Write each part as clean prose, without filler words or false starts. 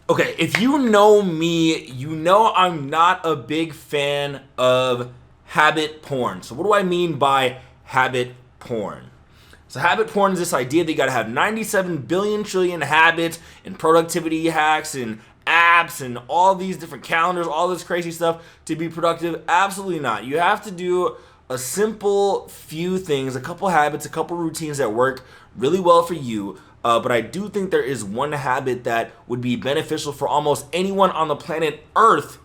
Okay, if you know me, you know I'm not a big fan of habit porn. So, what do I mean by habit porn? So, habit porn is this idea that you gotta have 97 billion trillion habits and productivity hacks and apps and all these different calendars, all this crazy stuff to be productive. Absolutely not. You have to do a simple few things, a couple habits, a couple routines that work really well for you. But I do think there is one habit that would be beneficial for almost anyone on the planet Earth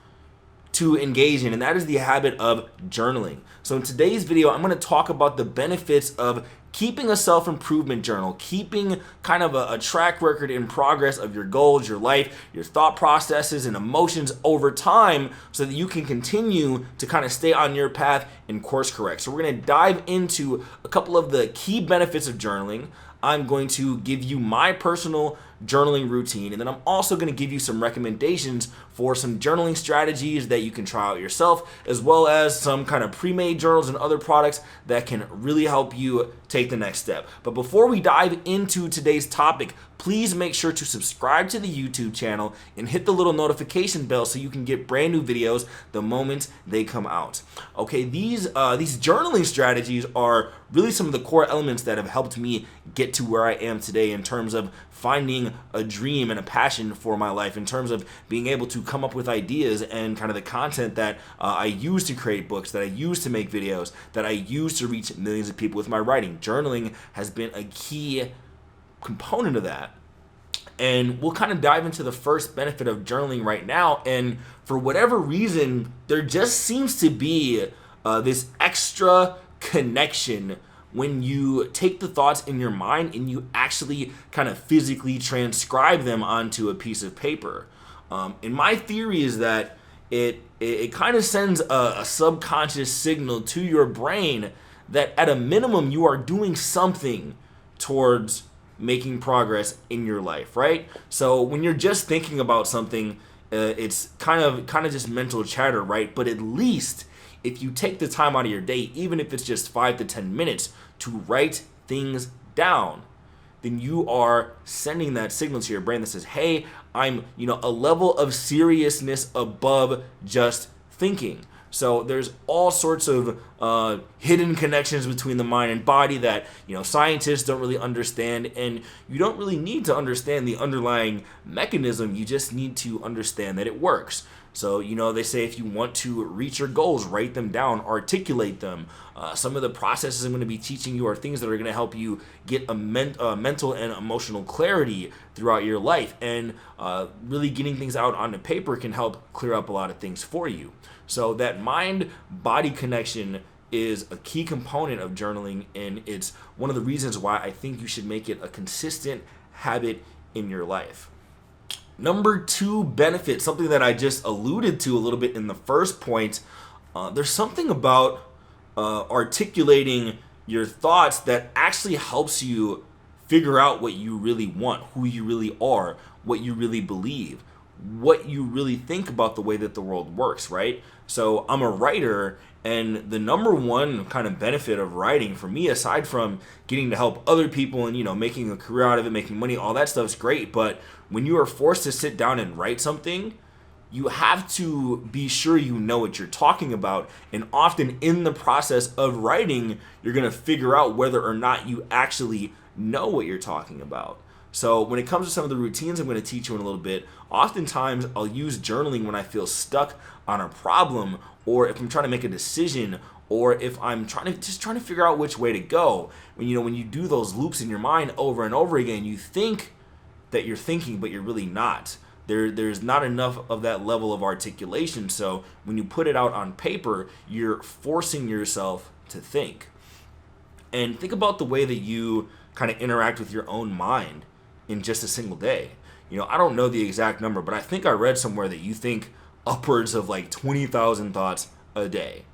to engage in, and that is the habit of journaling. So in today's video, I'm going to talk about the benefits of keeping a self-improvement journal, keeping kind of a track record in progress of your goals, your life, your thought processes and emotions over time so that you can continue to kind of stay on your path and course correct. So we're going to dive into a couple of the key benefits of journaling. I'm going to give you my personal journaling routine, and then I'm also going to give you some recommendations for some journaling strategies that you can try out yourself, as well as some kind of pre-made journals and other products that can really help you take the next step. But before we dive into today's topic, please make sure to subscribe to the YouTube channel and hit the little notification bell so you can get brand new videos the moment they come out. Okay, these journaling strategies are really some of the core elements that have helped me get to where I am today in terms of finding a dream and a passion for my life, in terms of being able to come up with ideas and kind of the content that I use to create books, that I use to make videos, that I use to reach millions of people with my writing. Journaling has been a key component of that. And we'll kind of dive into the first benefit of journaling right now. And for whatever reason, there just seems to be this extra connection when you take the thoughts in your mind and you actually kind of physically transcribe them onto a piece of paper. And my theory is that it kind of sends a subconscious signal to your brain that at a minimum you are doing something towards making progress in your life, right? So when you're just thinking about something, it's kind of just mental chatter, right? But at least if you take the time out of your day, even if it's just 5 to 10 minutes to write things down, then you are sending that signal to your brain that says, hey, I'm, a level of seriousness above just thinking. So there's all sorts of hidden connections between the mind and body that scientists don't really understand, and you don't really need to understand the underlying mechanism. You just need to understand that it works. So they say if you want to reach your goals, write them down, articulate them. Some of the processes I'm going to be teaching you are things that are going to help you get a mental and emotional clarity throughout your life, and really getting things out onto paper can help clear up a lot of things for you. So that mind-body connection is a key component of journaling, and it's one of the reasons why I think you should make it a consistent habit in your life. Number 2 benefit, something that I just alluded to a little bit in the first point, there's something about articulating your thoughts that actually helps you figure out what you really want, who you really are, what you really believe, what you really think about the way that the world works, right? So I'm a writer, and the number one kind of benefit of writing for me, aside from getting to help other people and making a career out of it, making money, all that stuff's great, but when you are forced to sit down and write something, you have to be sure you know what you're talking about. And often in the process of writing, you're going to figure out whether or not you actually know what you're talking about. So when it comes to some of the routines I'm going to teach you in a little bit, oftentimes I'll use journaling when I feel stuck on a problem, or if I'm trying to make a decision, or if I'm trying to figure out which way to go. When you do those loops in your mind over and over again, you think that you're thinking, but you're really not. There's not enough of that level of articulation. So when you put it out on paper, you're forcing yourself to think. And think about the way that you kind of interact with your own mind in just a single day. I don't know the exact number, but I think I read somewhere that you think upwards of like 20,000 thoughts a day.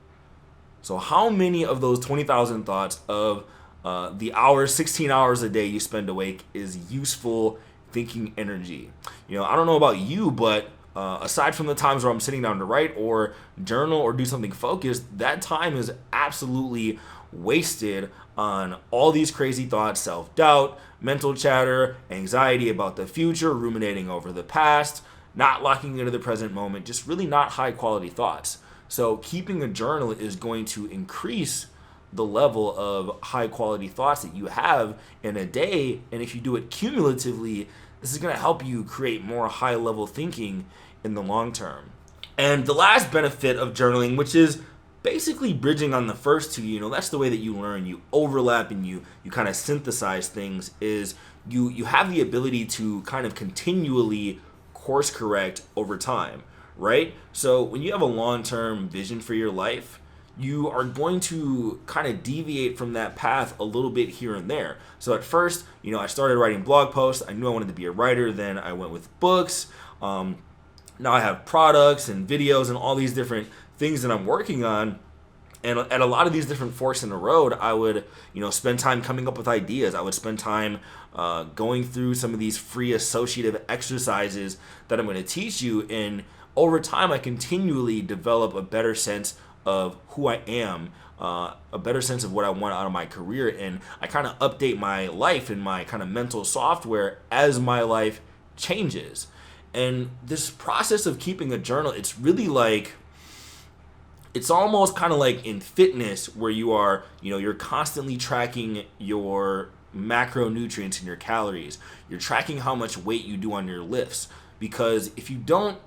So how many of those 20,000 thoughts of the 16 hours a day you spend awake is useful thinking energy? I don't know about you, but aside from the times where I'm sitting down to write or journal or do something focused, that time is absolutely wasted on all these crazy thoughts, self-doubt, mental chatter, anxiety about the future, ruminating over the past, not locking into the present moment, just really not high quality thoughts. So keeping a journal is going to increase the level of high quality thoughts that you have in a day. And if you do it cumulatively, this is going to help you create more high level thinking in the long term. And the last benefit of journaling, which is basically bridging on the first two, that's the way that you learn, you overlap and you kind of synthesize things, is you have the ability to kind of continually course correct over time, right? So when you have a long-term vision for your life, you are going to kind of deviate from that path a little bit here and there. So at first, I started writing blog posts. I knew I wanted to be a writer. Then I went with books. Now I have products and videos and all these different things that I'm working on. And at a lot of these different forks in the road, I would, spend time coming up with ideas. I would spend time going through some of these free associative exercises that I'm going to teach you. And over time, I continually develop a better sense of who I am, a better sense of what I want out of my career. And I kind of update my life and my kind of mental software as my life changes. And this process of keeping a journal, it's really like, it's almost kind of like in fitness where you are, you're constantly tracking your macronutrients and your calories. You're tracking how much weight you do on your lifts. Because if you don't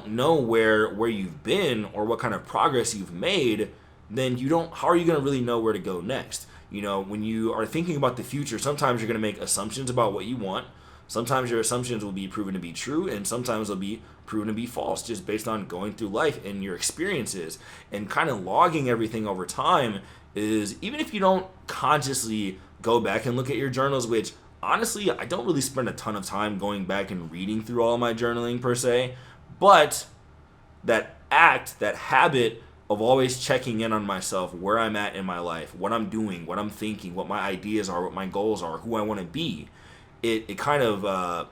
know where you've been or what kind of progress you've made, then how are you going to really know where to go next? When you are thinking about the future, sometimes you're going to make assumptions about what you want. Sometimes your assumptions will be proven to be true, and sometimes they'll be proven to be false, just based on going through life and your experiences. And kind of logging everything over time is, even if you don't consciously go back and look at your journals, which honestly, I don't really spend a ton of time going back and reading through all of my journaling per se, but that habit of always checking in on myself, where I'm at in my life, what I'm doing, what I'm thinking, what my ideas are, what my goals are, who I want to be, it kind of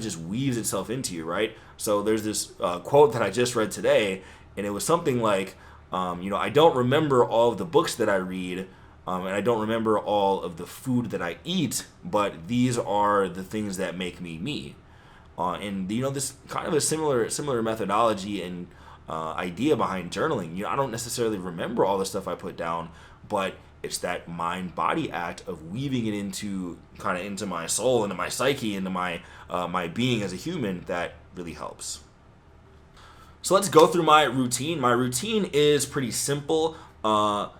just weaves itself into you, right? So there's this quote that I just read today, and it was something like, I don't remember all of the books that I read, and I don't remember all of the food that I eat, but these are the things that make me me. And this kind of a similar methodology and idea behind journaling. I don't necessarily remember all the stuff I put down, but it's that mind-body act of weaving it into my soul, into my psyche, into my being as a human that really helps. So let's go through my routine. My routine is pretty simple. I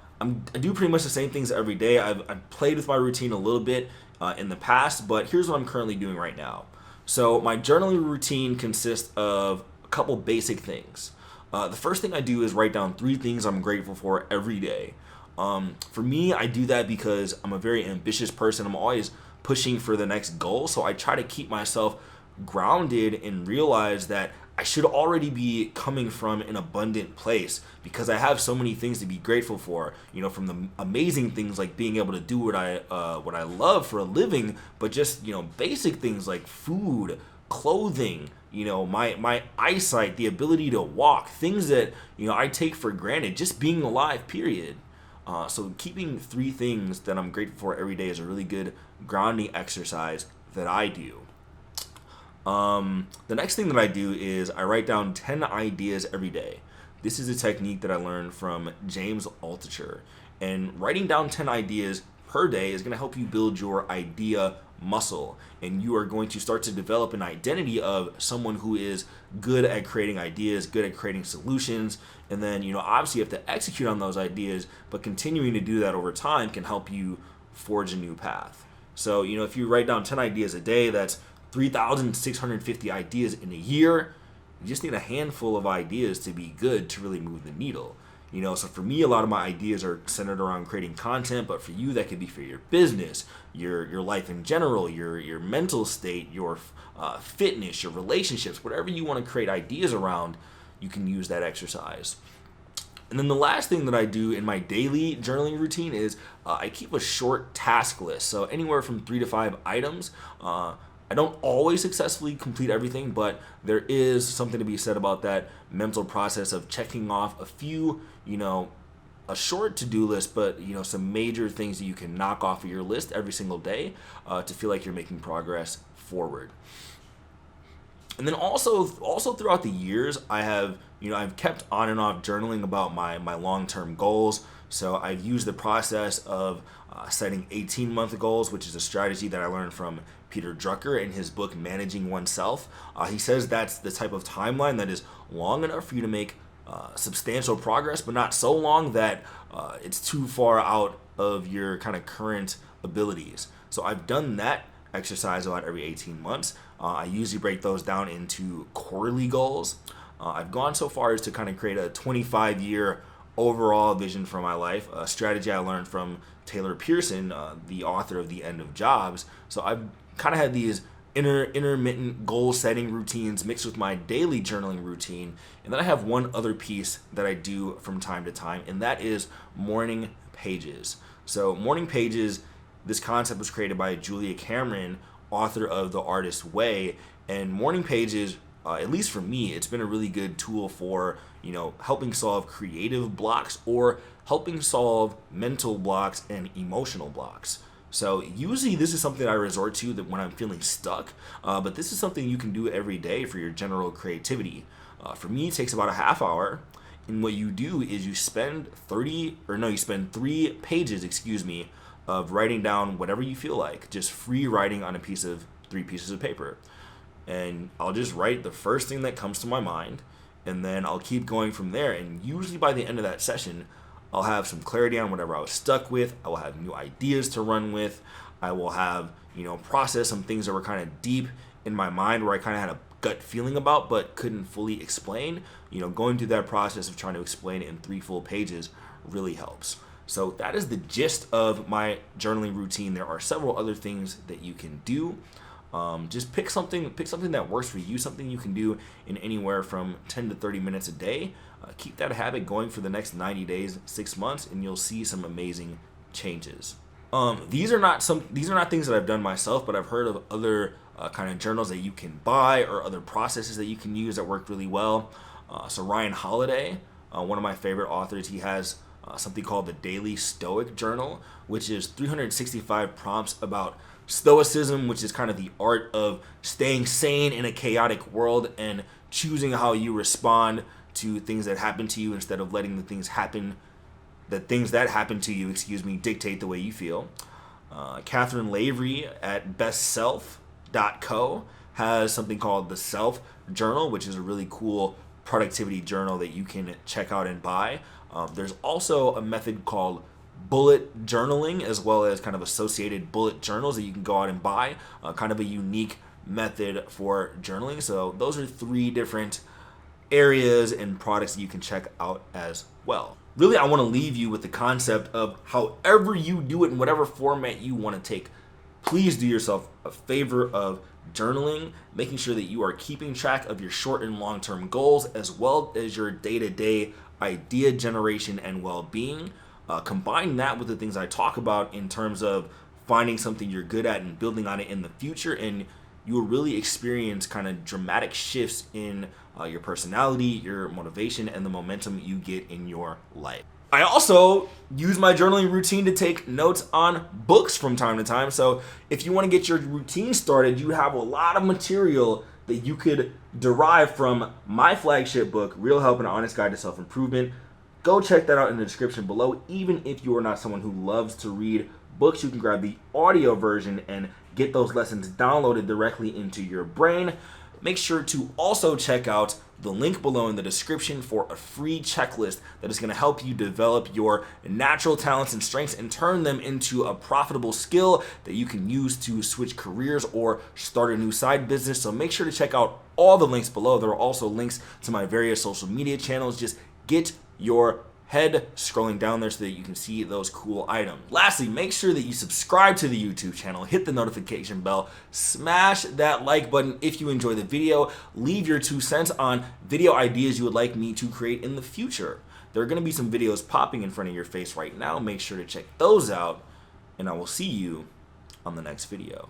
do pretty much the same things every day. I've played with my routine a little bit in the past, but here's what I'm currently doing right now. So my journaling routine consists of a couple basic things. The first thing I do is write down 3 things I'm grateful for every day. For me, I do that because I'm a very ambitious person. I'm always pushing for the next goal. So I try to keep myself grounded and realize that I should already be coming from an abundant place because I have so many things to be grateful for, from the amazing things like being able to do what I love for a living, but just, basic things like food, clothing, my eyesight, the ability to walk, things that, I take for granted, just being alive, period. So keeping 3 things that I'm grateful for every day is a really good grounding exercise that I do. The next thing that I do is I write down 10 ideas every day. This is a technique that I learned from James Altucher. And writing down 10 ideas per day is going to help you build your idea muscle. And you are going to start to develop an identity of someone who is good at creating ideas, good at creating solutions. And then, obviously you have to execute on those ideas, but continuing to do that over time can help you forge a new path. So, if you write down 10 ideas a day, that's 3,650 ideas in a year. You just need a handful of ideas to be good to really move the needle. So for me, a lot of my ideas are centered around creating content, but for you, that could be for your business, your life in general, your mental state, your fitness, your relationships, whatever you want to create ideas around, you can use that exercise. And then the last thing that I do in my daily journaling routine is I keep a short task list. So anywhere from 3 to 5 items. I don't always successfully complete everything, but there is something to be said about that mental process of checking off a few, a short to-do list, but some major things that you can knock off of your list every single day to feel like you're making progress forward. And then also throughout the years, I've kept on and off journaling about my long-term goals. So I've used the process of setting 18-month goals, which is a strategy that I learned from Peter Drucker in his book Managing Oneself. He says that's the type of timeline that is long enough for you to make substantial progress, but not so long that it's too far out of your kind of current abilities. So I've done that exercise about every 18 months. I usually break those down into quarterly goals. I've gone so far as to kind of create a 25-year overall vision for my life, a strategy I learned from Taylor Pearson, the author of The End of Jobs. So I've kind of had these intermittent goal setting routines mixed with my daily journaling routine. And then I have one other piece that I do from time to time, and that is morning pages. So morning pages, this concept was created by Julia Cameron, author of The Artist's Way. And morning pages, at least for me, it's been a really good tool for helping solve creative blocks or helping solve mental blocks and emotional blocks. So usually this is something I resort to that when I'm feeling stuck, but this is something you can do every day for your general creativity. For me, it takes about a half hour, and what you do is you spend 3 pages, of writing down whatever you feel like, just free writing on 3 pieces of paper. And I'll just write the first thing that comes to my mind, and then I'll keep going from there. And usually by the end of that session, I'll have some clarity on whatever I was stuck with. I will have new ideas to run with. I will have, process some things that were kind of deep in my mind where I kind of had a gut feeling about but couldn't fully explain. Going through that process of trying to explain it in 3 full pages really helps. So that is the gist of my journaling routine. There are several other things that you can do. Just pick something that works for you, something you can do in anywhere from 10 to 30 minutes a day. Keep that habit going for the next 90 days, 6 months, and you'll see some amazing changes. These are not things that I've done myself, but I've heard of other kind of journals that you can buy or other processes that you can use that work really well. So Ryan Holiday, one of my favorite authors, he has something called the Daily Stoic Journal, which is 365 prompts about Stoicism, which is kind of the art of staying sane in a chaotic world and choosing how you respond to things that happen to you instead of letting the things that happen to you, dictate the way you feel. Catherine Lavery at bestself.co has something called the Self Journal, which is a really cool productivity journal that you can check out and buy. There's also a method called bullet journaling, as well as kind of associated bullet journals that you can go out and buy, kind of a unique method for journaling. So those are 3 different areas and products that you can check out as well. Really, I want to leave you with the concept of however you do it in whatever format you want to take, please do yourself a favor of journaling, making sure that you are keeping track of your short and long-term goals, as well as your day-to-day idea generation and well-being. Combine that with the things I talk about in terms of finding something you're good at and building on it in the future, and you will really experience kind of dramatic shifts in your personality, your motivation, and the momentum you get in your life. I also use my journaling routine to take notes on books from time to time. So if you want to get your routine started, you have a lot of material that you could derive from my flagship book, Real Help and Honest Guide to Self-Improvement. Go check that out in the description below. Even if you are not someone who loves to read books, you can grab the audio version and get those lessons downloaded directly into your brain. Make sure to also check out the link below in the description for a free checklist that is going to help you develop your natural talents and strengths and turn them into a profitable skill that you can use to switch careers or start a new side business. So make sure to check out all the links below. There are also links to my various social media channels. Just get your head scrolling down there so that you can see those cool items. Lastly, make sure that you subscribe to the YouTube channel, hit the notification bell, smash that like button if you enjoy the video, leave your 2 cents on video ideas you would like me to create in the future. There are going to be some videos popping in front of your face right now. Make sure to check those out, and I will see you on the next video.